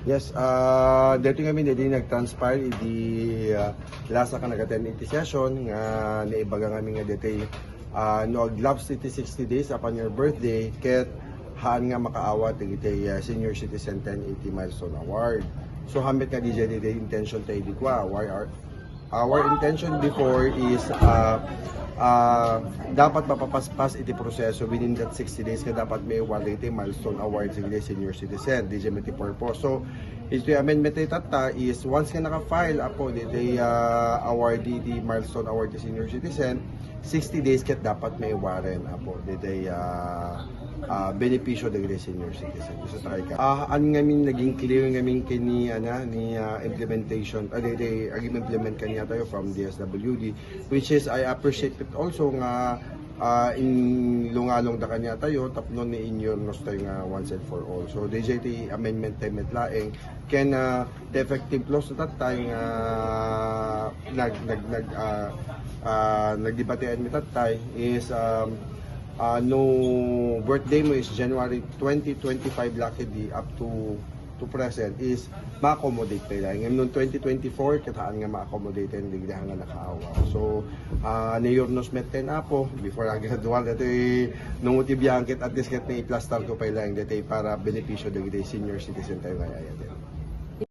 Yes, dito kami hindi nag-transpire idi lasa ka nag-attend iti session nga naibaga kami nga dito no gloves iti 60 days upon your birthday ket haan nga makaawat iti senior citizen 1080 milestone award. So hambit nga DJ dito intention tayo di kwa our intention before is dapat mapapaspas iti proseso within that 60 days nga dapat may award iti milestone award sa senior citizen DJ iti purpose. So ito amendment iti tata is once nga naka-file apo iti award iti milestone award iti senior citizen 60 days ket dapat may awaren apo iti benepisyo dagiti senior citizen. So tayo ka. An ngamin naging clear ngamin kini ni implementation agi implement kaniya tayo from DSWD, which is I appreciate it also nga in lungalong da kanya tayo tapnon ni inyo nos tayo nga once and for all. So DJT amendment time laeng can the effective clause that tayo nga nagdebatean mi tatay is no birthday mo is January 2025 lucky di up to present is ma-accommodate tayo lang. Ngayon 2024 kataan nga ma-accommodate and digdahan nga nakaawa. So nayornos meten apo before gradual ito nung utibiyang kit at least ket na i-plaster ko pa lang dito para benepisyo dagiti senior citizen tayo nga din.